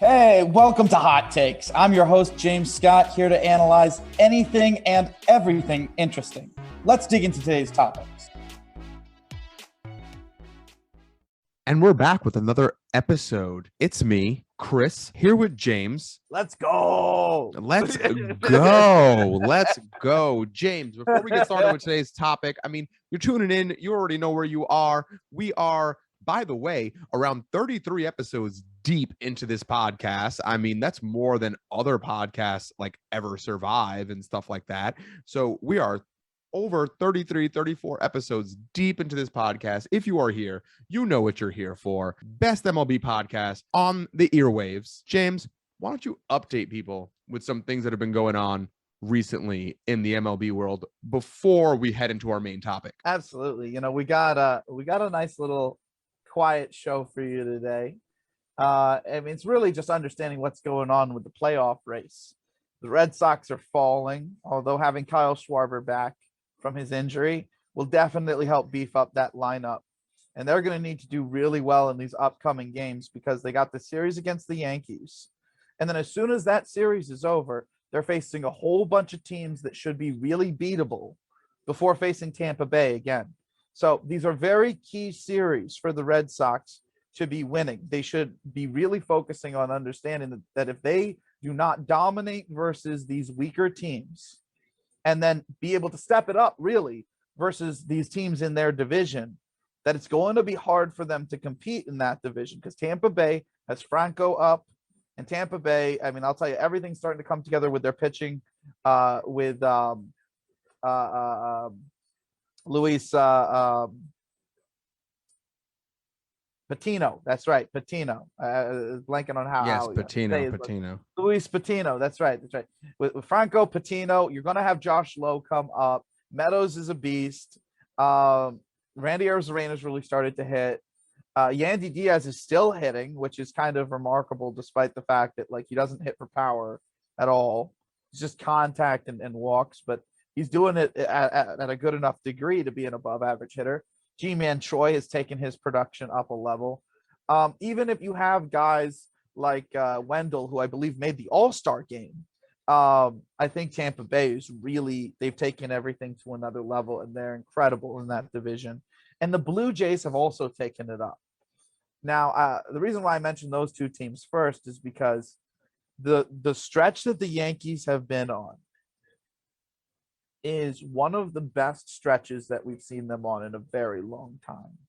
Hey, welcome to Hot Takes. I'm your host, James Scott, here to analyze anything and everything interesting. Let's dig into today's topics. And we're back with another episode. It's me, Chris, here with James. Let's go. Let's go. Let's go. James, before we get started with today's topic, you're tuning in. You already know where you are. We are, by the way, around 33 episodes deep into this podcast. That's more than other podcasts like ever survive and stuff like that. So we are over 33, 34 episodes deep into this podcast. If you are here, you know what you're here for. Best MLB podcast on the earwaves. James, why don't you update people with some things that have been going on recently in the MLB world before we head into our main topic? Absolutely. We got a nice little quiet show for you today. It's really just understanding what's going on with the playoff race. The Red Sox are falling, although having Kyle Schwarber back from his injury will definitely help beef up that lineup. And they're going to need to do really well in these upcoming games because they got the series against the Yankees. And then as soon as that series is over, they're facing a whole bunch of teams that should be really beatable before facing Tampa Bay again. So these are very key series for the Red Sox to be winning. They should be really focusing on understanding that if they do not dominate versus these weaker teams and then be able to step it up really versus these teams in their division, that it's going to be hard for them to compete in that division because Tampa Bay has Franco up, and Tampa Bay, I'll tell you, everything's starting to come together with their pitching with Luis Patino. That's right, Patino. Blanking on how. Yes, Patino. Luis Patino. That's right. With Franco Patino, you're going to have Josh Lowe come up. Meadows is a beast. Randy Arozarena's really started to hit. Yandy Diaz is still hitting, which is kind of remarkable, despite the fact that he doesn't hit for power at all. It's just contact and walks, but he's doing it at a good enough degree to be an above average hitter. G-Man Choi has taken his production up a level. Even if you have guys like Wendell, who I believe made the All-Star game, I think Tampa Bay is really, they've taken everything to another level, and they're incredible in that division. And the Blue Jays have also taken it up. Now, the reason why I mentioned those two teams first is because the stretch that the Yankees have been on is one of the best stretches that we've seen them on in a very long time.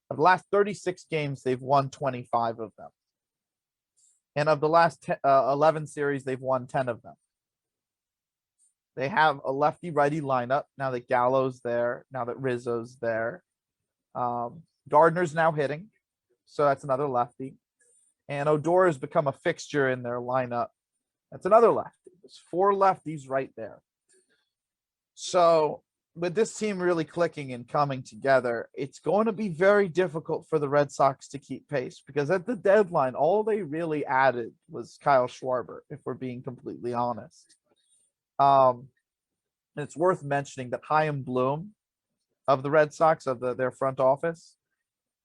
Of the last 36 games, they've won 25 of them. And of the last 11 series, they've won 10 of them. They have a lefty-righty lineup now that Gallo's there, now that Rizzo's there. Gardner's now hitting, so that's another lefty. And Odor has become a fixture in their lineup. That's another lefty. There's 4 lefties right there. So with this team really clicking and coming together, it's going to be very difficult for the Red Sox to keep pace because at the deadline, all they really added was Kyle Schwarber, if we're being completely honest. It's worth mentioning that Chaim Bloom of the Red Sox, of their front office,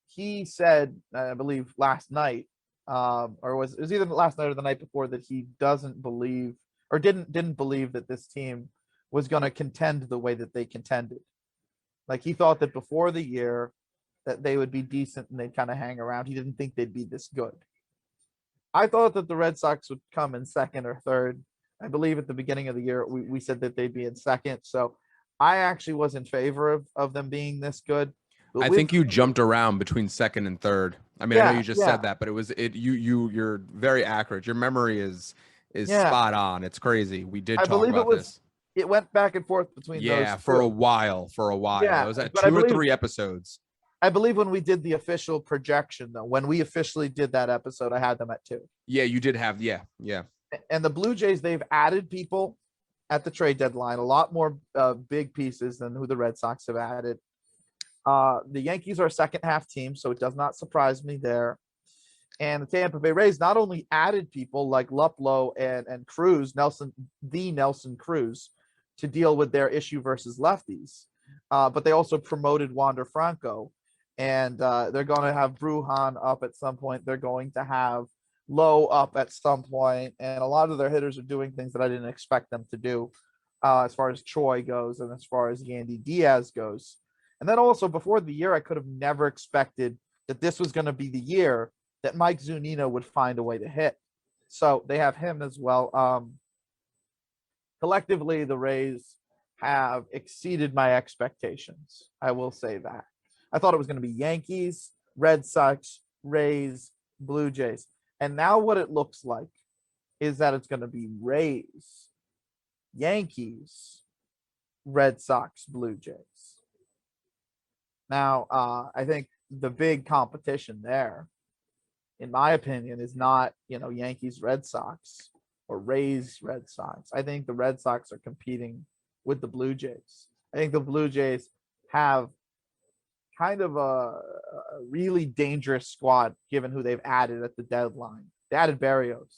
he said, I believe last night, or it was either last night or the night before, that he doesn't believe or didn't believe that this team was going to contend the way that they contended. He thought that before the year that they would be decent and they'd kind of hang around. He didn't think they'd be this good. I thought that the Red Sox would come in second or third. I believe at the beginning of the year, we said that they'd be in second. So I actually was in favor of them being this good. I think you jumped around between second and third. I know you just said that, but you're very accurate. Your memory is spot on. It's crazy. We did talk about this. It went back and forth between those for a while. Yeah, it was at 2 or 3 episodes. I believe when we did the official projection, though, when we officially did that episode, I had them at 2. Yeah, you did have, yeah. And the Blue Jays, they've added people at the trade deadline, a lot more big pieces than who the Red Sox have added. The Yankees are a second half team, so it does not surprise me there. And the Tampa Bay Rays not only added people like Luplow and Cruz, Nelson Cruz, to deal with their issue versus lefties, but they also promoted Wander Franco, and they're going to have Brujan up at some point. They're going to have low up at some point, and a lot of their hitters are doing things that I didn't expect them to do, as far as Troy goes and as far as Yandy Diaz goes. And then also before the year, I could have never expected that this was going to be the year that Mike Zunino would find a way to hit. So they have him as well. Collectively, the Rays have exceeded my expectations. I will say that. I thought it was going to be Yankees, Red Sox, Rays, Blue Jays. And now what it looks like is that it's going to be Rays, Yankees, Red Sox, Blue Jays. Now, I think the big competition there, in my opinion, is not, Yankees, Red Sox or Rays, Red Sox. I think the Red Sox are competing with the Blue Jays. I think the Blue Jays have kind of a really dangerous squad given who they've added at the deadline. They added Barrios.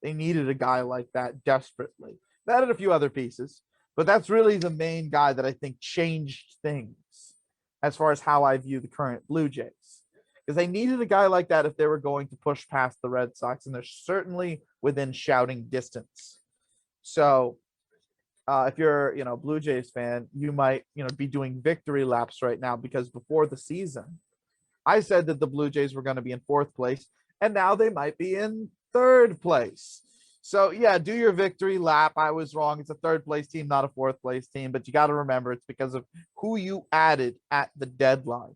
They needed a guy like that desperately. They added a few other pieces, but that's really the main guy that I think changed things as far as how I view the current Blue Jays. Because they needed a guy like that if they were going to push past the Red Sox, and they're certainly within shouting distance. So if you're, Blue Jays fan, you might, be doing victory laps right now, because before the season, I said that the Blue Jays were going to be in 4th place, and now they might be in 3rd place. So yeah, do your victory lap. I was wrong. It's a 3rd place team, not a 4th place team, but you got to remember it's because of who you added at the deadline.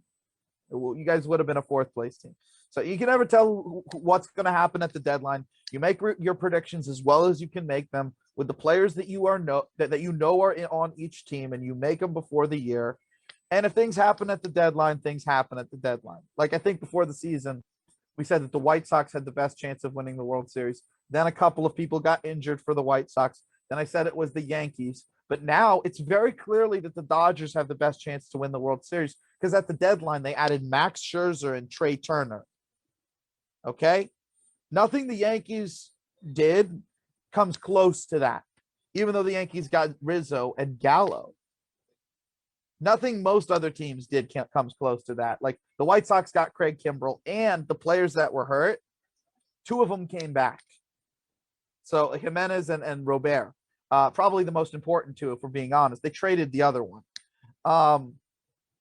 You guys would have been a 4th place team. So you can never tell what's going to happen at the deadline. You make your predictions as well as you can make them with the players that you are on each team, and you make them before the year. And if things happen at the deadline, things happen at the deadline. Like I think before the season, we said that the White Sox had the best chance of winning the World Series. Then a couple of people got injured for the White Sox. Then I said it was the Yankees. But now it's very clearly that the Dodgers have the best chance to win the World Series, because at the deadline, they added Max Scherzer and Trey Turner. Okay? Nothing the Yankees did comes close to that, even though the Yankees got Rizzo and Gallo. Nothing most other teams did comes close to that. Like the White Sox got Craig Kimbrell, and the players that were hurt, 2 of them came back. So Jimenez and Robert, probably the most important 2, if we're being honest. They traded the other one,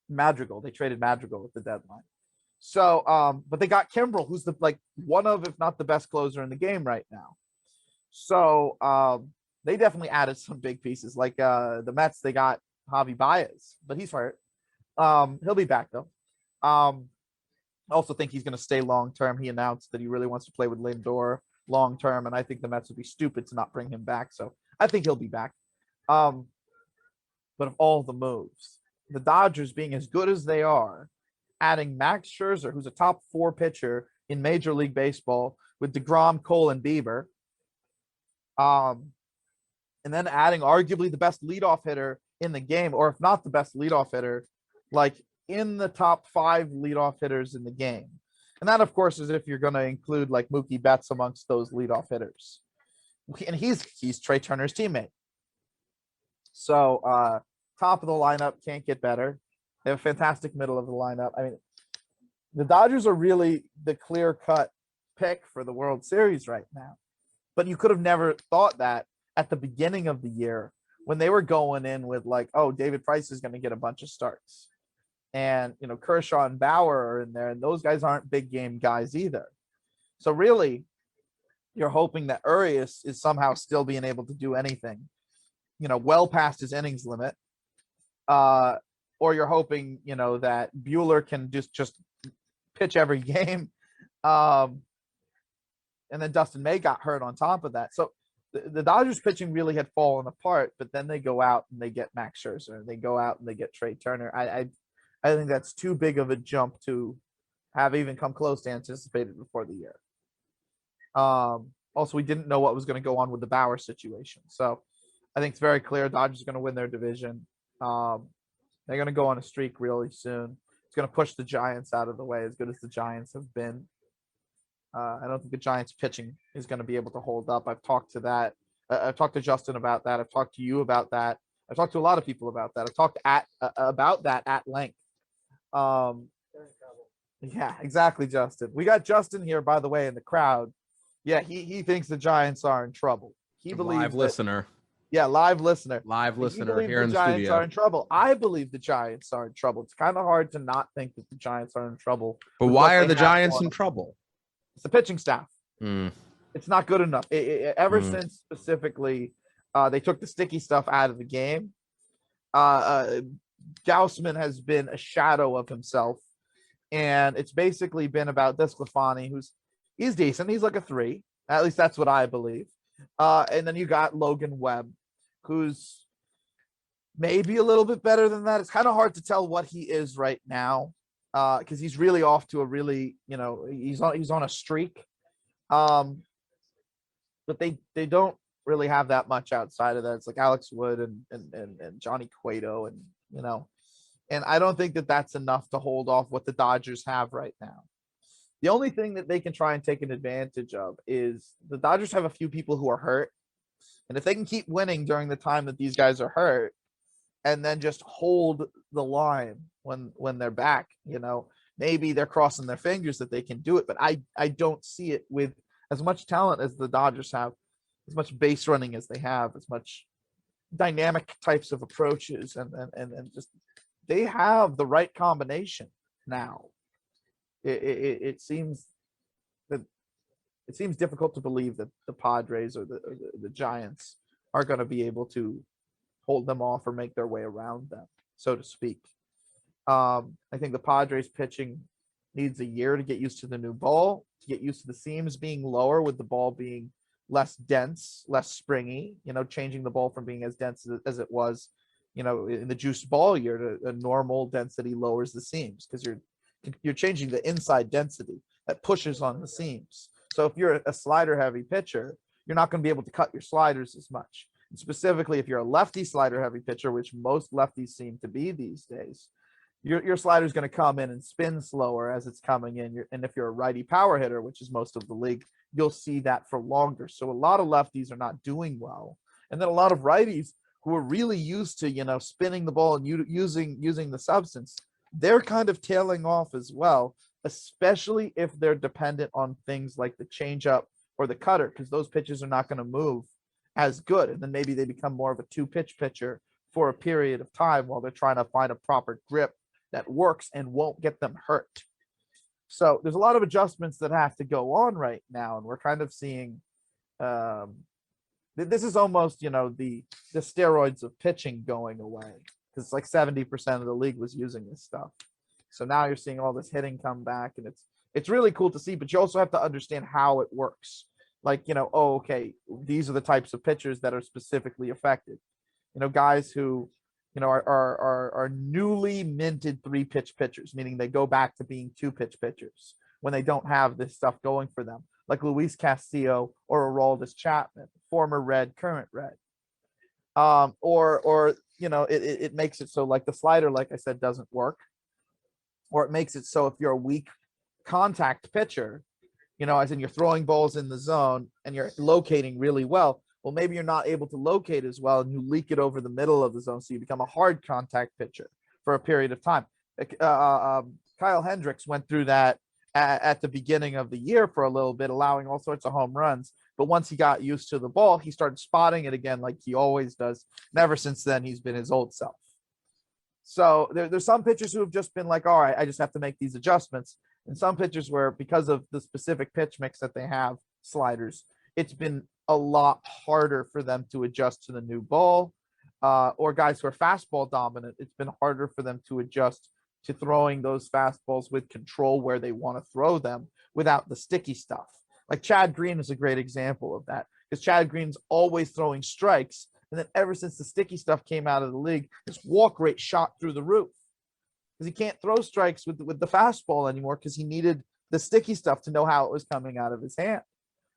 Madrigal. They traded Madrigal at the deadline. So, but they got Kimbrell, who's one of, if not the best closer in the game right now. So they definitely added some big pieces. Like the Mets, they got Javi Baez, but he's hurt. He'll be back though. I also think he's going to stay long term. He announced that he really wants to play with Lindor long term, and I think the Mets would be stupid to not bring him back. So I think he'll be back. But of all the moves, the Dodgers being as good as they are, adding Max Scherzer, who's a top 4 pitcher in Major League Baseball, with DeGrom, Cole, and Bieber, and then adding arguably the best leadoff hitter in the game, or if not the best leadoff hitter, like in the top 5 leadoff hitters in the game. And that, of course, is if you're going to include like Mookie Betts amongst those leadoff hitters. And he's Trey Turner's teammate. So top of the lineup, can't get better. They have a fantastic middle of the lineup. I mean, the Dodgers are really the clear-cut pick for the World Series right now. But you could have never thought that at the beginning of the year, when they were going in with like, oh, David Price is going to get a bunch of starts. And, Kershaw and Bauer are in there, and those guys aren't big game guys either. So really, you're hoping that Urias is somehow still being able to do anything, well past his innings limit. Or you're hoping, that Buehler can just pitch every game. And then Dustin May got hurt on top of that. So the Dodgers pitching really had fallen apart, but then they go out and they get Max Scherzer. They go out and they get Trey Turner. I think that's too big of a jump to have even come close to anticipated before the year. Also, we didn't know what was going to go on with the Bauer situation. So I think it's very clear Dodgers are going to win their division. They're going to go on a streak really soon. It's going to push the Giants out of the way, as good as the Giants have been. I don't think the Giants pitching is going to be able to hold up. I've talked to that. I've talked to Justin about that. I've talked to you about that. I've talked to a lot of people about that. I've talked about that at length. Yeah, exactly, Justin. We got Justin here, by the way, in the crowd. Yeah, he thinks the Giants are in trouble. He believes Live that. listener. Yeah, live listener. Live He listener believes here the in the Giants are studio. in trouble. I believe the Giants are in trouble. It's kind of hard to not think that the Giants are in trouble. But With why what are they the have Giants going in on. trouble? It's the pitching staff. Mm, It's not good enough. Ever Mm. since specifically they took the sticky stuff out of the game, uh, Gaussman has been a shadow of himself. And it's basically been about Desclafani, he's decent. He's like a 3. At least that's what I believe. And then you got Logan Webb, who's maybe a little bit better than that. It's kind of hard to tell what he is right now because he's really off to a really, he's on a streak. Um, but they don't really have that much outside of that. It's like Alex Wood and Johnny Cueto and I don't think that that's enough to hold off what the Dodgers have right now. The only thing that they can try and take an advantage of is the Dodgers have a few people who are hurt. And if they can keep winning during the time that these guys are hurt and then just hold the line when they're back, maybe they're crossing their fingers that they can do it. But I don't see it with as much talent as the Dodgers have, as much base running as they have, as much dynamic types of approaches and just they have the right combination now. It seems that it seems difficult to believe that the Padres or the Giants are going to be able to hold them off or make their way around them, so to speak. I think the Padres pitching needs a year to get used to the new ball, to get used to the seams being lower with the ball being less dense, less springy, changing the ball from being as dense as it was, in the juiced ball year to a normal density lowers the seams because you're changing the inside density that pushes on the seams. So if you're a slider heavy pitcher, you're not going to be able to cut your sliders as much. And specifically, if you're a lefty slider heavy pitcher, which most lefties seem to be these days, your slider is going to come in and spin slower as it's coming in. And if you're a righty power hitter, which is most of the league, you'll see that for longer. So a lot of lefties are not doing well. And then a lot of righties who are really used to, spinning the ball and using the substance, they're kind of tailing off as well, especially if they're dependent on things like the changeup or the cutter, because those pitches are not going to move as good. And then maybe they become more of a 2-pitch pitcher for a period of time while they're trying to find a proper grip that works and won't get them hurt. So there's a lot of adjustments that have to go on right now. And we're kind of seeing this is almost, the steroids of pitching going away because it's like 70% of the league was using this stuff. So now you're seeing all this hitting come back and it's really cool to see, but you also have to understand how it works. Like, okay, these are the types of pitchers that are specifically affected. Guys who, are newly minted 3-pitch pitchers, meaning they go back to being 2-pitch pitchers when they don't have this stuff going for them, like Luis Castillo or Aroldis Chapman, former Red, current Red. Or it makes it so like the slider, like I said, doesn't work, or it makes it so if you're a weak contact pitcher, as in you're throwing balls in the zone and you're locating really well, maybe you're not able to locate as well and you leak it over the middle of the zone. So you become a hard contact pitcher for a period of time. Kyle Hendricks went through that at the beginning of the year for a little bit, allowing all sorts of home runs. But once he got used to the ball, he started spotting it again like he always does. And ever since then, he's been his old self. So there's some pitchers who have just been like, all right, I just have to make these adjustments. And some pitchers where, because of the specific pitch mix that they have, sliders, it's been a lot harder for them to adjust to the new ball. Or guys who are fastball dominant, it's been harder for them to adjust to throwing those fastballs with control where they want to throw them without the sticky stuff. Like Chad Green is a great example of that because Chad Green's always throwing strikes. And then ever since the sticky stuff came out of the league, his walk rate shot through the roof because he can't throw strikes with the fastball anymore because he needed the sticky stuff to know how it was coming out of his hand.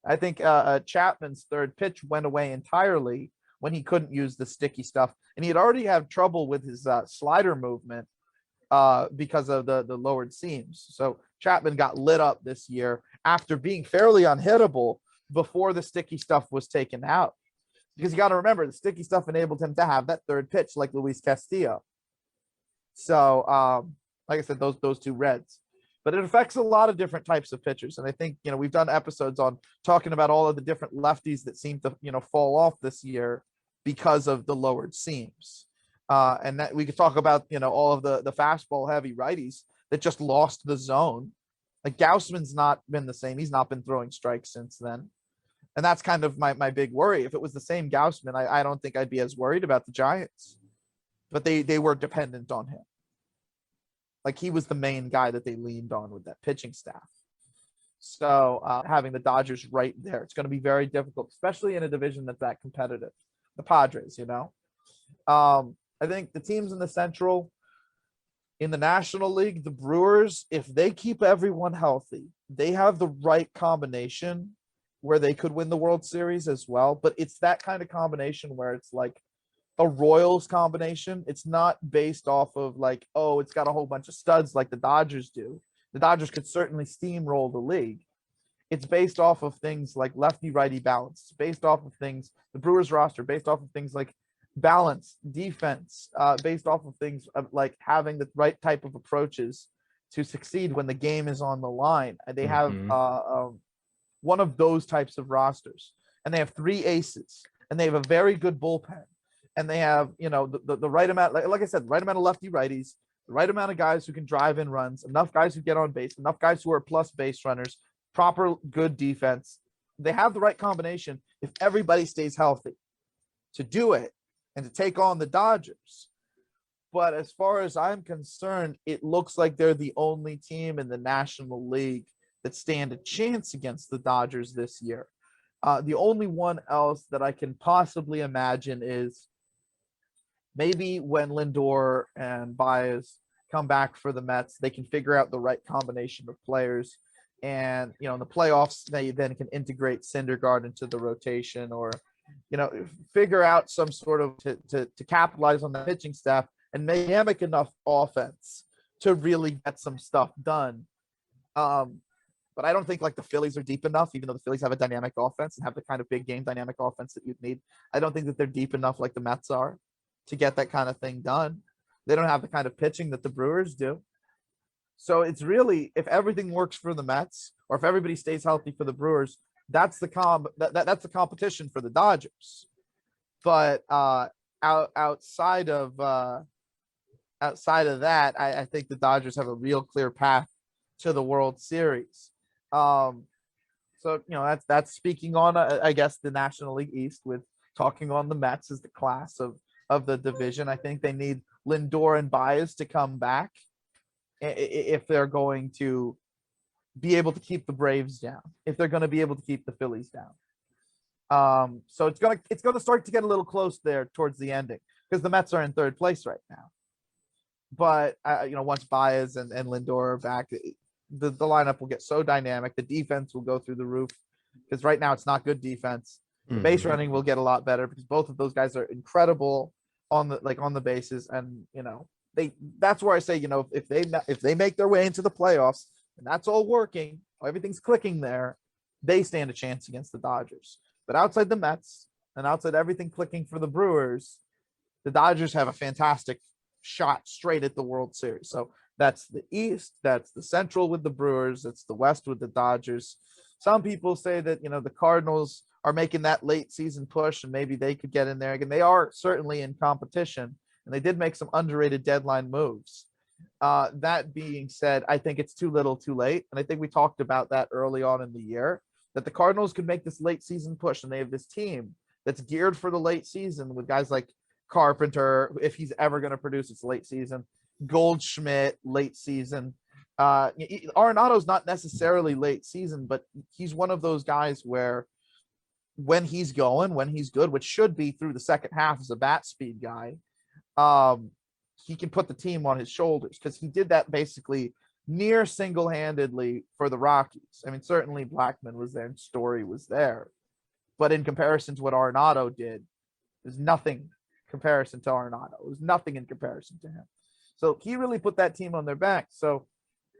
I think Chapman's third pitch went away entirely when he couldn't use the sticky stuff. And he had already had trouble with his slider movement because of the lowered seams. So Chapman got lit up this year after being fairly unhittable before the sticky stuff was taken out. Because you got to remember, the sticky stuff enabled him to have that third pitch like Luis Castillo. So, like I said, those two Reds. but it affects a lot of different types of pitchers. And I think, we've done episodes on talking about all of the different lefties that seem to, fall off this year because of the lowered seams. And that we could talk about, all of the fastball heavy righties that just lost the zone. Like Gaussman's not been the same. He's not been throwing strikes since then. And that's kind of my big worry. If it was the same Gaussman, I don't think I'd be as worried about the Giants. But they were dependent on him. Like he was the main guy that they leaned on with that pitching staff. So having the Dodgers right there, it's going to be very difficult, especially in a division that's that competitive. The Padres, I think the teams in the Central, in the National League, the Brewers, if they keep everyone healthy, they have the right combination where they could win the World Series as well. But it's that kind of combination where it's like a Royals combination. It's not based off of like, oh, it's got a whole bunch of studs like the Dodgers do. The Dodgers could certainly steamroll the league. It's based off of things like lefty-righty balance. It's based off of things, the Brewers roster, based off of things like balance, defense, based off of things like having the right type of approaches to succeed when the game is on the line. They have one of those types of rosters, and they have 3 aces, and they have a very good bullpen, and they have, the right amount, like I said, right amount of lefty righties, the right amount of guys who can drive in runs, enough guys who get on base, enough guys who are plus base runners, proper good defense. They have the right combination if everybody stays healthy to do it and to take on the Dodgers. But as far as I'm concerned, it looks like they're the only team in the National League that stand a chance against the Dodgers this year. The only one else that I can possibly imagine is maybe when Lindor and Baez come back for the Mets, they can figure out the right combination of players. And, in the playoffs, they then can integrate Syndergaard into the rotation or, figure out some sort of to capitalize on the pitching staff and make dynamic enough offense to really get some stuff done. But I don't think like the Phillies are deep enough, even though the Phillies have a dynamic offense and have the kind of big game dynamic offense that you'd need. I don't think that they're deep enough like the Mets are to get that kind of thing done. They don't have the kind of pitching that the Brewers do. So it's really, if everything works for the Mets or if everybody stays healthy for the Brewers, that's the that's the competition for the Dodgers. But outside of that, I think the Dodgers have a real clear path to the World Series. So that's speaking on I guess the National League East, with talking on the Mets as the class of the division. I think they need Lindor and Baez to come back if they're going to be able to keep the Braves down, if they're going to be able to keep the Phillies down. So it's gonna start to get a little close there towards the ending because the Mets are in 3rd place right now. But once Baez and Lindor are back, the lineup will get so dynamic. The defense will go through the roof because right now it's not good defense. The base running will get a lot better because both of those guys are incredible on the bases, and that's where I say, if they make their way into the playoffs and that's all working, everything's clicking there, they stand a chance against the Dodgers. But outside the Mets and outside everything clicking for the Brewers, the Dodgers have a fantastic shot straight at the World Series. So that's the East, that's the Central with the Brewers, it's the West with the Dodgers. Some people say that, the Cardinals are making that late season push and maybe they could get in there again. They are certainly in competition, and they did make some underrated deadline moves. That being said, I think it's too little too late. And I think we talked about that early on in the year, that the Cardinals could make this late season push, and they have this team that's geared for the late season with guys like Carpenter, if he's ever going to produce, it's late season. Goldschmidt, late season. Arenado's not necessarily late season, but he's one of those guys where when he's good, which should be through the second half as a bat speed guy, he can put the team on his shoulders because he did that basically near single-handedly for the Rockies. I mean, certainly Blackman was there and Story was there, but in comparison to what Arenado did, there's nothing comparison to Arenado. There's nothing in comparison to him. So he really put that team on their back. So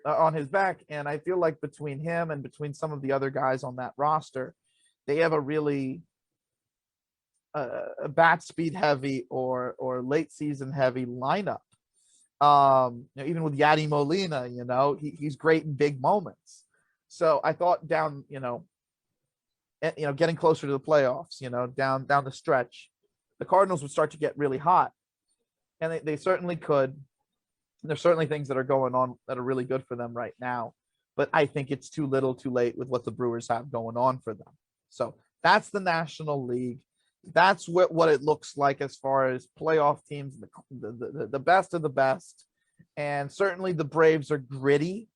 on his back, and I feel like between him and between some of the other guys on that roster, they have a really bat speed heavy or late season heavy lineup. Even with Yadi Molina, he's great in big moments. So I thought down, getting closer to the playoffs, down the stretch, the Cardinals would start to get really hot, and they certainly could. There's certainly things that are going on that are really good for them right now, but I think it's too little, too late with what the Brewers have going on for them. So that's the National League. That's what it looks like as far as playoff teams, the best of the best, and certainly the Braves are gritty,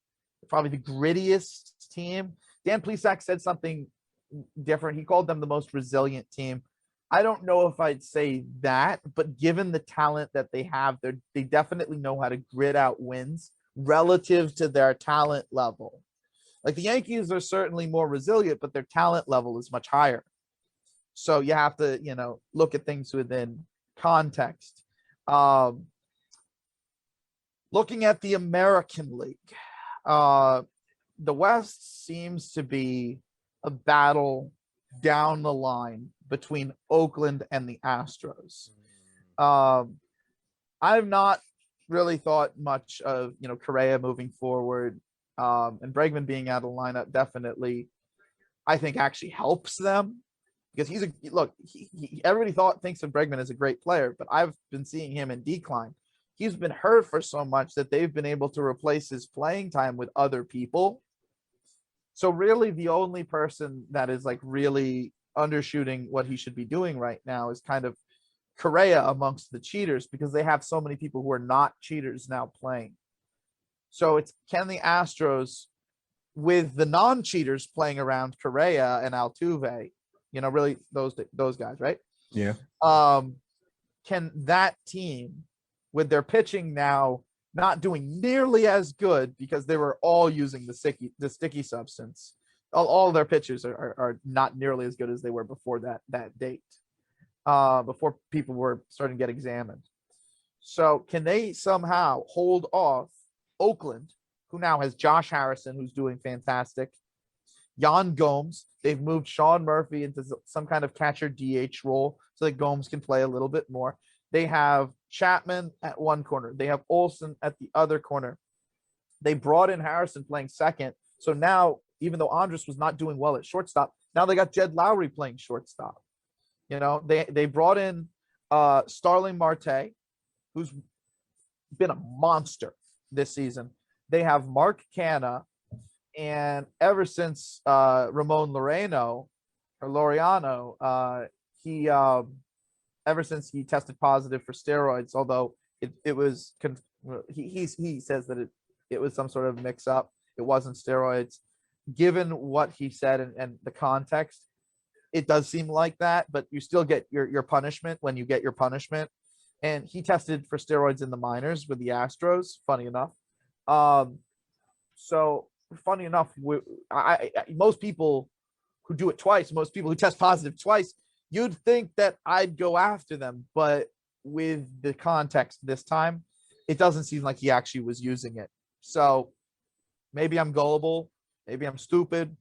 probably the grittiest team. Dan Plesac said something different. He called them the most resilient team. I don't know if I'd say that, but given the talent that they have, they definitely know how to grit out wins relative to their talent level. Like the Yankees are certainly more resilient, but their talent level is much higher. So you have to, look at things within context. Looking at the American League, the West seems to be a battle down the line between Oakland and the Astros. I've not really thought much of, Correa moving forward, and Bregman being out of the lineup definitely, I think, actually helps them because everybody thinks of Bregman as a great player, but I've been seeing him in decline. He's been hurt for so much that they've been able to replace his playing time with other people. So really the only person that is like really undershooting what he should be doing right now is kind of Correa amongst the cheaters because they have so many people who are not cheaters now playing. So can the Astros, with the non-cheaters playing around Correa and Altuve, really those guys, right? Yeah. Can that team, with their pitching now not doing nearly as good because they were all using the sticky substance, all their pitchers are not nearly as good as they were before that date, before people were starting to get examined. So can they somehow hold off Oakland, who now has Josh Harrison, who's doing fantastic, Yan Gomes? They've moved Sean Murphy into some kind of catcher DH role so that Gomes can play a little bit more. They have Chapman at one corner. They have Olsen at the other corner. They brought in Harrison playing second. So now, even though Andres was not doing well at shortstop, now they got Jed Lowry playing shortstop. They brought in Starling Marte, who's been a monster this season. They have Mark Canha, and ever since Ramon Laureano, ever since he tested positive for steroids, although it was he says that it was some sort of mix up. It wasn't steroids. Given what he said and the context, it does seem like that, but you still get your punishment when you get your punishment. And he tested for steroids in the minors with the Astros, funny enough. So funny enough, most people who do it twice, most people who test positive twice, you'd think that I'd go after them, but with the context this time, it doesn't seem like he actually was using it. So maybe I'm gullible, maybe I'm stupid.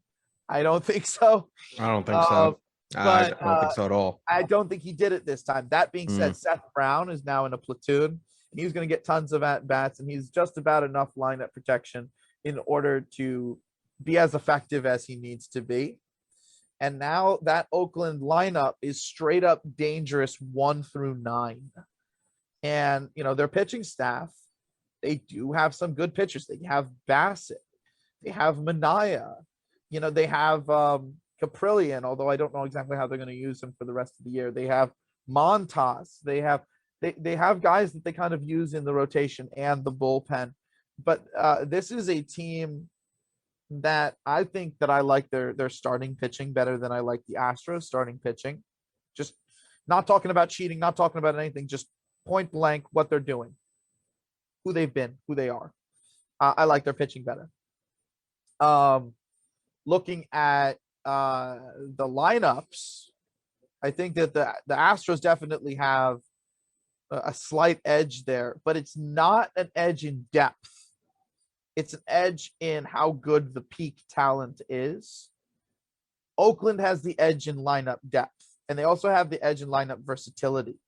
I don't think so. I don't think so. I don't think so at all. I don't think he did it this time. That being said, Seth Brown is now in a platoon, and he's going to get tons of at-bats, and he's just about enough lineup protection in order to be as effective as he needs to be. And now that Oakland lineup is straight up dangerous 1 through 9. And, their pitching staff, they do have some good pitchers. They have Bassett. They have Mania. They have Caprillion, although I don't know exactly how they're going to use him for the rest of the year. They have Montas. They have guys that they kind of use in the rotation and the bullpen. But this is a team that I think that I like their starting pitching better than I like the Astros starting pitching. Just not talking about cheating, not talking about anything, just point blank what they're doing, who they've been, who they are. I like their pitching better. Looking at the lineups, I think that the Astros definitely have a slight edge there, but it's not an edge in depth. It's an edge in how good the peak talent is. Oakland has the edge in lineup depth, and they also have the edge in lineup versatility.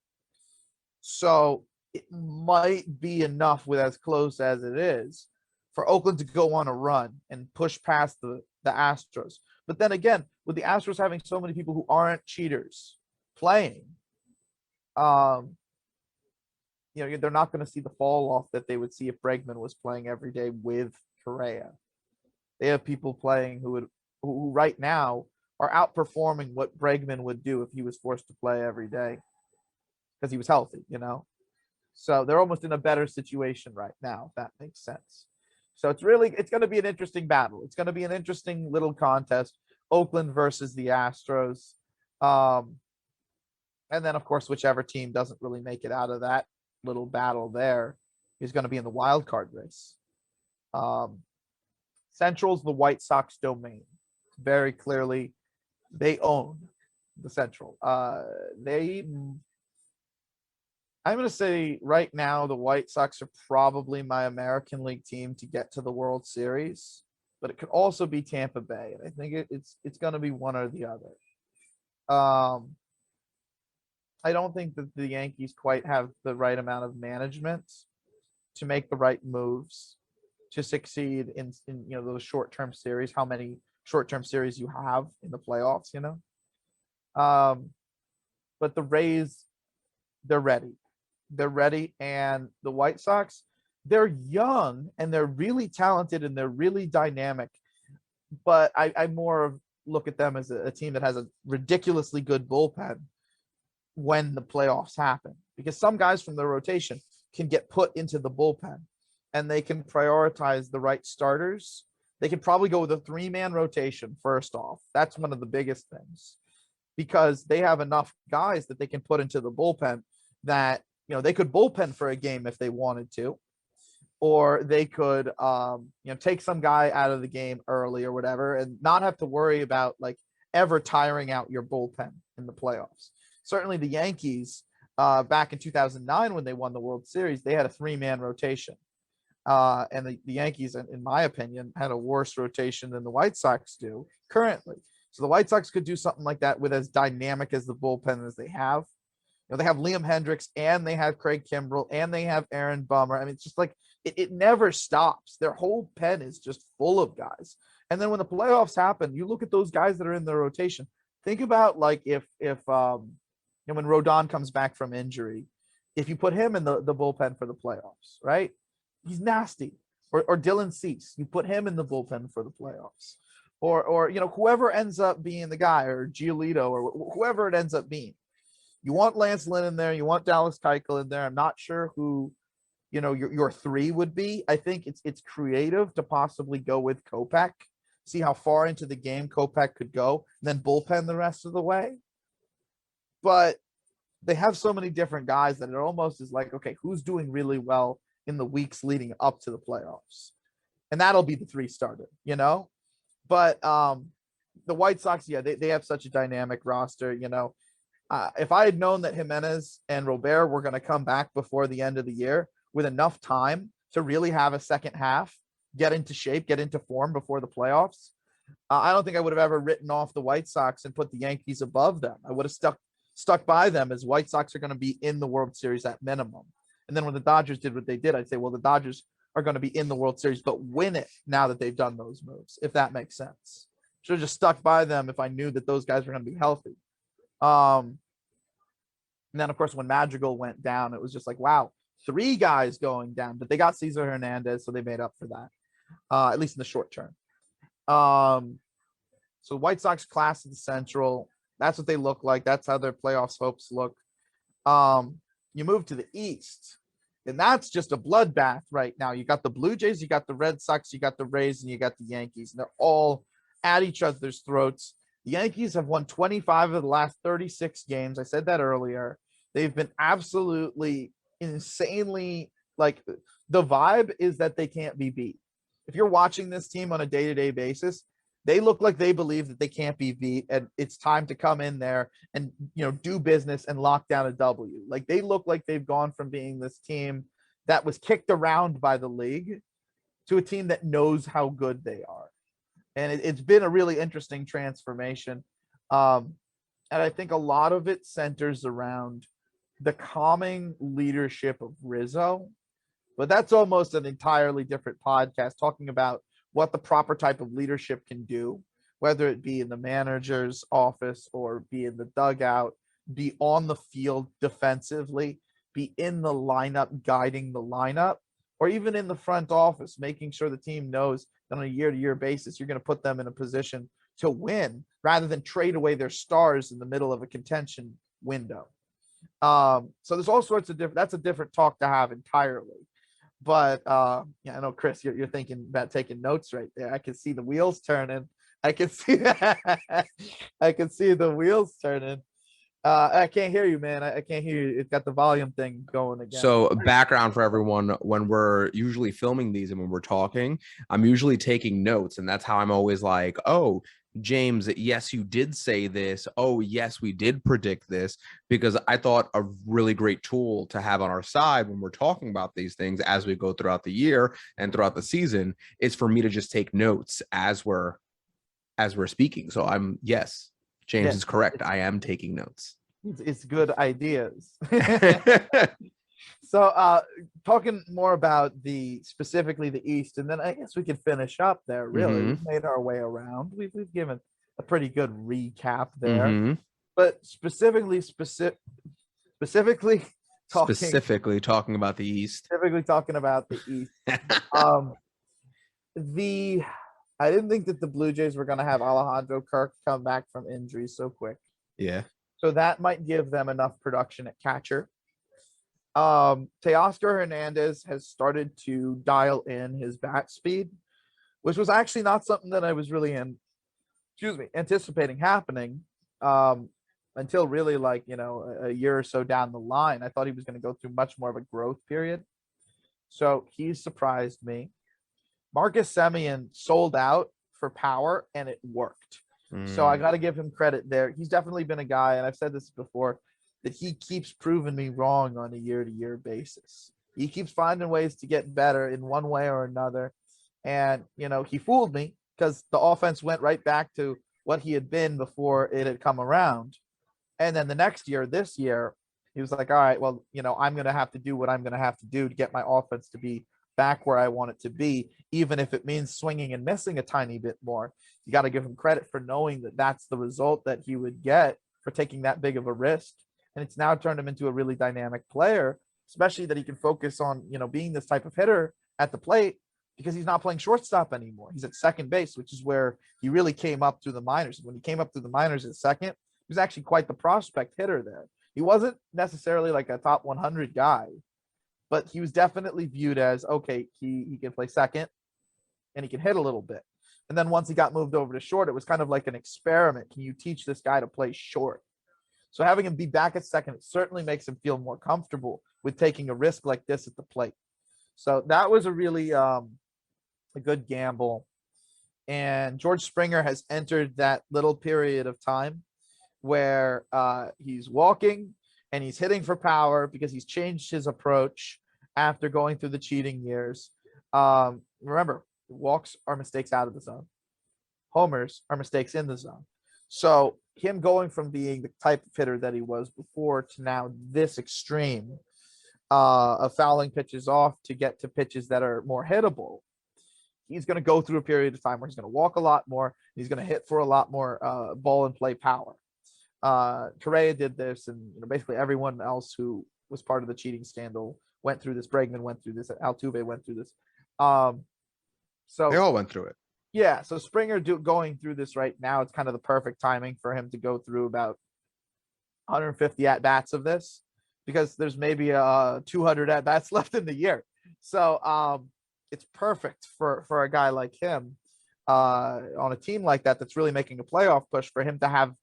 So it might be enough with as close as it is for Oakland to go on a run and push past the Astros. But then again, with the Astros having so many people who aren't cheaters playing, um, they're not going to see the fall off that they would see if Bregman was playing every day with Correa. They have people playing who right now are outperforming what Bregman would do if he was forced to play every day because he was healthy, So they're almost in a better situation right now, if that makes sense. So it's going to be an interesting battle. It's going to be an interesting little contest. Oakland versus the Astros. And then, of course, whichever team doesn't really make it out of that little battle there is going to be in the wild card race. Central's the White Sox domain. Very clearly, they own the Central. I'm going to say right now the White Sox are probably my American League team to get to the World Series, but it could also be Tampa Bay, and I think it's going to be one or the other. I don't think that the Yankees quite have the right amount of management to make the right moves to succeed in those short-term series. How many short-term series you have in the playoffs, but the Rays, they're ready. They're ready, and the White Sox, they're young and they're really talented and they're really dynamic. But I more look at them as a team that has a ridiculously good bullpen when the playoffs happen, because some guys from the rotation can get put into the bullpen and they can prioritize the right starters. They could probably go with a 3-man rotation first off. That's one of the biggest things, because they have enough guys that they can put into the bullpen that they could bullpen for a game if they wanted to, or they could take some guy out of the game early or whatever and not have to worry about ever tiring out your bullpen in the playoffs. Certainly the Yankees back in 2009 when they won the World Series, they had a 3-man rotation. And the Yankees, in my opinion, had a worse rotation than the White Sox do currently. So the White Sox could do something like that with as dynamic as the bullpen as they have. They have Liam Hendricks and they have Craig Kimbrell and they have Aaron Bummer. I mean, it's just it never stops. Their whole pen is just full of guys. And then when the playoffs happen, you look at those guys that are in the rotation. Think about if when Rodon comes back from injury, if you put him in the bullpen for the playoffs, right? He's nasty. Or Dylan Cease, you put him in the bullpen for the playoffs. Or whoever ends up being the guy, or Giolito, or whoever it ends up being. You want Lance Lynn in there. You want Dallas Keuchel in there. I'm not sure who, your 3 would be. I think it's creative to possibly go with Kopech, see how far into the game Kopech could go, and then bullpen the rest of the way. But they have so many different guys that it almost is okay, who's doing really well in the weeks leading up to the playoffs? And that'll be the 3 starter, But the White Sox, yeah, they have such a dynamic roster, if I had known that Jimenez and Robert were going to come back before the end of the year with enough time to really have a second half, get into shape, get into form before the playoffs, I don't think I would have ever written off the White Sox and put the Yankees above them. I would have stuck by them as White Sox are going to be in the World Series at minimum. And then when the Dodgers did what they did, I'd say, well, the Dodgers are going to be in the World Series, but win it now that they've done those moves, if that makes sense. Should have just stuck by them if I knew that those guys were going to be healthy. And then, of course, when Madrigal went down, it was just wow, 3 guys going down. But they got Cesar Hernandez, so they made up for that, at least in the short term. So White Sox class of the Central, that's what they look like. That's how their playoffs hopes look. You move to the East, and that's just a bloodbath right now. You got the Blue Jays, you got the Red Sox, you got the Rays, and you got the Yankees. And they're all at each other's throats. The Yankees have won 25 of the last 36 games. I said that earlier. They've been absolutely insanely the vibe is that they can't be beat. If you're watching this team on a day-to-day basis, they look like they believe that they can't be beat, and it's time to come in there and do business and lock down a W. They look like they've gone from being this team that was kicked around by the league to a team that knows how good they are. And it's been a really interesting transformation. And I think a lot of it centers around the calming leadership of Rizzo, but that's almost an entirely different podcast talking about what the proper type of leadership can do, whether it be in the manager's office or be in the dugout, be on the field defensively, be in the lineup guiding the lineup, or even in the front office, making sure the team knows that on a year-to-year basis, you're going to put them in a position to win rather than trade away their stars in the middle of a contention window. So there's all sorts of different, that's a different talk to have entirely. But yeah, I know, Chris, you're thinking about taking notes right there. I can see the wheels turning. I can see I can see the wheels turning. I can't hear you, man. I can't hear you. It's got the volume thing going again. So background for everyone, when we're usually filming these and when we're talking, I'm usually taking notes, and that's how I'm always like, oh, James, yes, you did say this. Oh, yes, we did predict this, because I thought a really great tool to have on our side when we're talking about these things as we go throughout the year and throughout the season is for me to just take notes as we're speaking. So yes, James is correct. I am taking notes. It's good ideas. So talking more about specifically the East, and then I guess we could finish up there. Really, we've made our way around. We've given a pretty good recap there. But specifically talking about the East. Specifically talking about the East. I didn't think that the Blue Jays were going to have Alejandro Kirk come back from injury so quick. Yeah. So that might give them enough production at catcher. Teoscar Hernandez has started to dial in his bat speed, which was actually not something that I was really anticipating happening until really a year or so down the line. I thought he was going to go through much more of a growth period. So he surprised me. Marcus Semien sold out for power, and it worked. So I got to give him credit there. He's definitely been a guy, and I've said this before, that he keeps proving me wrong on a year-to-year basis. He keeps finding ways to get better in one way or another. And, he fooled me because the offense went right back to what he had been before it had come around. And then the next year, this year, he was like, all right, well, I'm going to have to do what I'm going to have to do to get my offense to be back where I want it to be, even if it means swinging and missing a tiny bit more. You got to give him credit for knowing that that's the result that he would get for taking that big of a risk. And it's now turned him into a really dynamic player, especially that he can focus on, being this type of hitter at the plate because he's not playing shortstop anymore. He's at second base, which is where he really came up through the minors. When he came up through the minors at second, he was actually quite the prospect hitter there. He wasn't necessarily like a top 100 guy, but he was definitely viewed as, okay, he can play second and he can hit a little bit. And then once he got moved over to short, it was kind of like an experiment. Can you teach this guy to play short? So having him be back at second, it certainly makes him feel more comfortable with taking a risk like this at the plate. So that was a really a good gamble. And George Springer has entered that little period of time where he's walking and he's hitting for power because he's changed his approach after going through the cheating years. Remember, walks are mistakes out of the zone. Homers are mistakes in the zone. So him going from being the type of hitter that he was before to now this extreme of fouling pitches off to get to pitches that are more hittable, he's going to go through a period of time where he's going to walk a lot more. He's going to hit for a lot more ball and play power. Correa did this, and basically everyone else who was part of the cheating scandal went through this. Bregman went through this. Altuve went through this. So they all went through it. Yeah. So Springer going through this right now, it's kind of the perfect timing for him to go through about 150 at bats of this, because there's maybe 200 at bats left in the year. So it's perfect for a guy like him on a team like that that's really making a playoff push, for him to have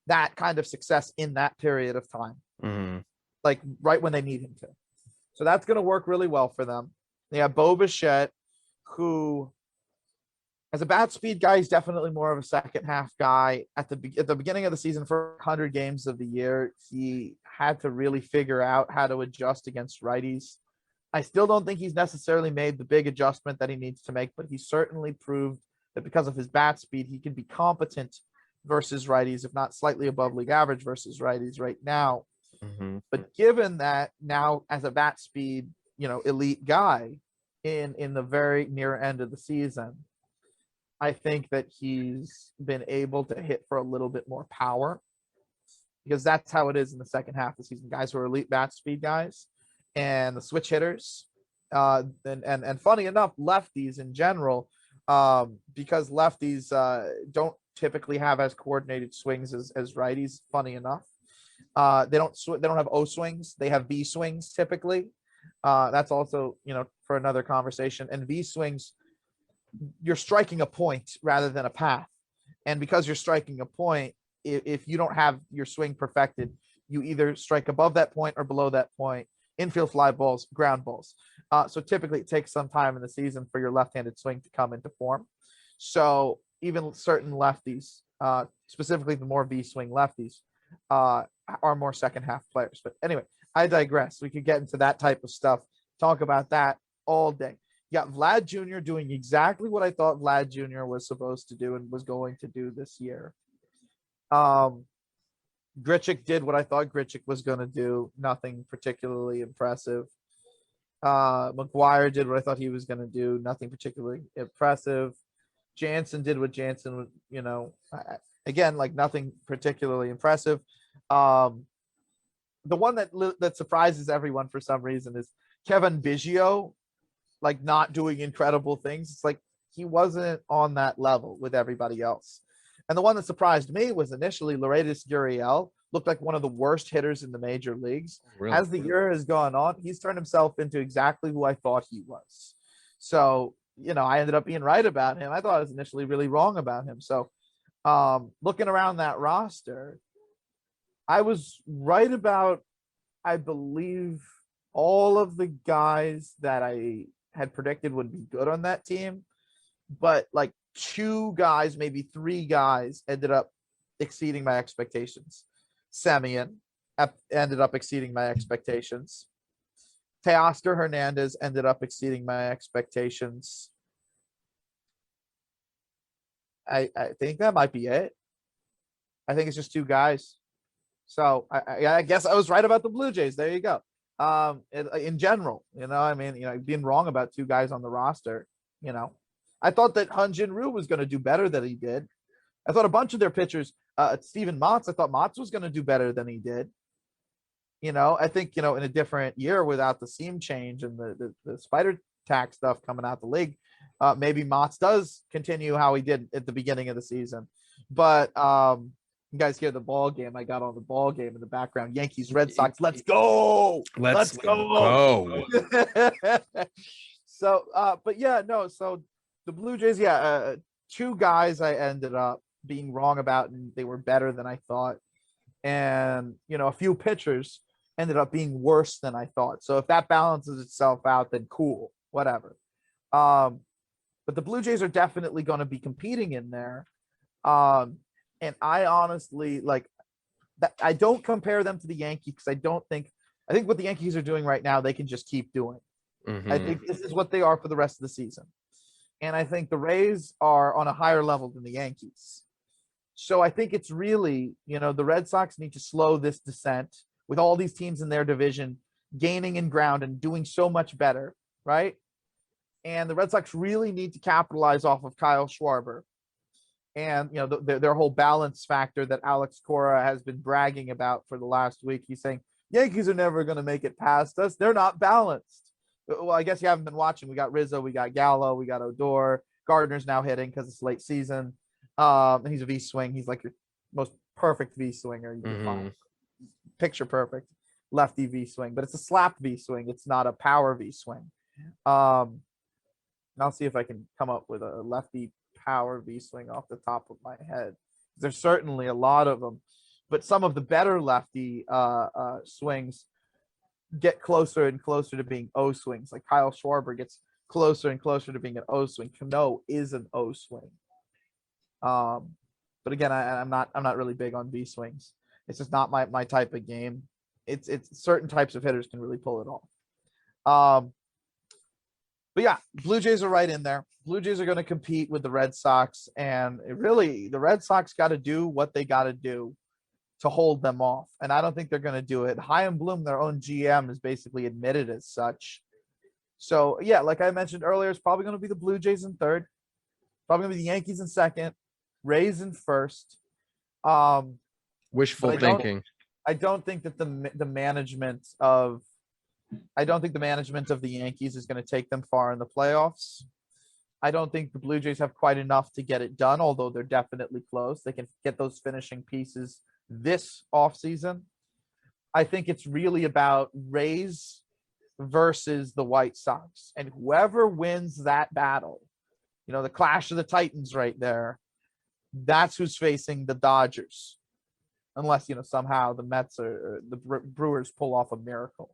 that kind of success in that period of time, like right when they need him to. So that's going to work really well for them. They have Bo Bichette, who, as a bat speed guy, he's definitely more of a second half guy. At the beginning of the season, for 100 games of the year, he had to really figure out how to adjust against righties. I still don't think he's necessarily made the big adjustment that he needs to make, but he certainly proved that because of his bat speed, he can be competent versus righties, if not slightly above league average versus righties right now. But given that now as a bat speed, elite guy in the very near end of the season, I think that he's been able to hit for a little bit more power, because that's how it is in the second half of the season. Guys who are elite bat speed guys and the switch hitters, and funny enough, lefties in general, because lefties don't typically have as coordinated swings as righties. Funny enough, they don't have O swings. They have V swings typically. That's also for another conversation. And V swings, you're striking a point rather than a path, and because you're striking a point, if you don't have your swing perfected, you either strike above that point or below that point. Infield fly balls, ground balls. So typically it takes some time in the season for your left-handed swing to come into form. So even certain lefties, specifically the more V swing lefties, are more second half players. But anyway, I digress. We could get into that type of stuff, talk about that all day. You got Vlad Jr. doing exactly what I thought Vlad Jr. was supposed to do and was going to do this year. Grichuk did what I thought Grichuk was going to do. Nothing particularly impressive. McGuire did what I thought he was going to do. Nothing particularly impressive. Jansen did what Jansen would, again, like nothing particularly impressive. The one that surprises everyone for some reason is Kevin Biggio, like not doing incredible things. It's like he wasn't on that level with everybody else. And the one that surprised me was initially Lourdes Gurriel. Looked like one of the worst hitters in the major leagues. Really? As the year has gone on, he's turned himself into exactly who I thought he was. So, I ended up being right about him. I thought I was initially really wrong about him. So, looking around that roster, I was right about, I believe, all of the guys that I had predicted would be good on that team. But like 2 guys, maybe 3 guys ended up exceeding my expectations. Semien ended up exceeding my expectations. Teoscar Hernandez ended up exceeding my expectations. I think that might be it. I think it's just 2 guys. So I guess I was right about the Blue Jays. There you go. In general, being wrong about 2 guys on the roster, I thought that Hyun-Jin Ryu was going to do better than he did. I thought a bunch of their pitchers, Steven Matz, I thought Matz was going to do better than he did. I think, in a different year without the seam change and the spider tack stuff coming out the league, maybe Matz does continue how he did at the beginning of the season. But you guys hear the ball game. I got on the ball game in the background. Yankees, Red Sox. Let's go. Let's go. So, but yeah, no. So the Blue Jays, 2 guys I ended up being wrong about, and they were better than I thought. And, a few pitchers ended up being worse than I thought. So if that balances itself out, then cool, whatever. But the Blue Jays are definitely going to be competing in there. And I honestly I don't compare them to the Yankees because I think what the Yankees are doing right now, they can just keep doing. I think this is what they are for the rest of the season. And I think the Rays are on a higher level than the Yankees. So I think it's really, the Red Sox need to slow this descent with all these teams in their division gaining in ground and doing so much better, right? And the Red Sox really need to capitalize off of Kyle Schwarber and, their whole balance factor that Alex Cora has been bragging about for the last week. He's saying, Yankees are never going to make it past us. They're not balanced. Well, I guess you haven't been watching. We got Rizzo, we got Gallo, we got Odor. Gardner's now hitting because it's late season. And he's a V swing. He's like your most perfect V swinger you can find. Picture perfect lefty V swing, but it's a slap V swing. It's not a power V swing. I'll see if I can come up with a lefty power V swing off the top of my head. There's certainly a lot of them, but some of the better lefty swings get closer and closer to being O swings. Like Kyle Schwarber gets closer and closer to being an O swing. Cano is an O swing. But again, I'm not really big on V swings. It's just not my type of game. It's certain types of hitters can really pull it off. But yeah, Blue Jays are right in there. Blue Jays are going to compete with the Red Sox, and the Red Sox got to do what they got to do to hold them off. And I don't think they're going to do it. Chaim Bloom, their own GM, has basically admitted as such. So, yeah, like I mentioned earlier, it's probably going to be the Blue Jays in third, probably going to be the Yankees in second, Rays in first. Wishful thinking. I don't think that the management of the Yankees is going to take them far in the playoffs. I don't think the Blue Jays have quite enough to get it done, although they're definitely close. They can get those finishing pieces this offseason. I think it's really about Rays versus the White Sox. And whoever wins that battle, the clash of the Titans right there, that's who's facing the Dodgers. Unless, somehow the Mets or the Brewers pull off a miracle.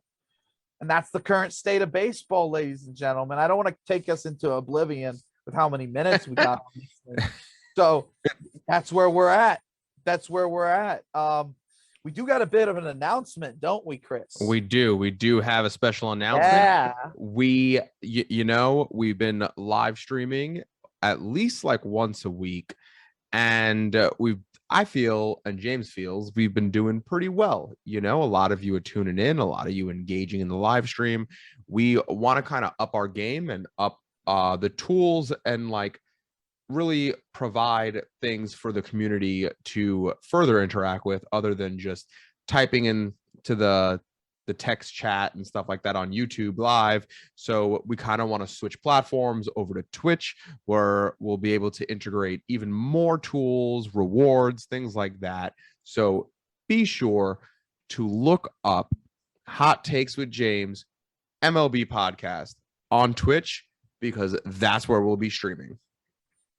And that's the current state of baseball, ladies and gentlemen. I don't want to take us into oblivion with how many minutes we got. So that's where we're at. We do got a bit of an announcement, don't we, Chris? We do have a special announcement. Yeah. We've been live streaming at least like once a week. And I feel, and James feels, we've been doing pretty well. A lot of you are tuning in, a lot of you engaging in the live stream. We want to kind of up our game and up the tools and like really provide things for the community to further interact with, other than just typing into the text chat and stuff like that on YouTube live. So we kind of want to switch platforms over to Twitch, where we'll be able to integrate even more tools, rewards, things like that. So be sure to look up Hot Takes with James MLB podcast on Twitch, because that's where we'll be streaming.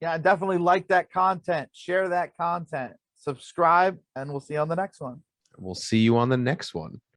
Yeah, definitely like that content, share that content, subscribe, and we'll see you on the next one. We'll see you on the next one.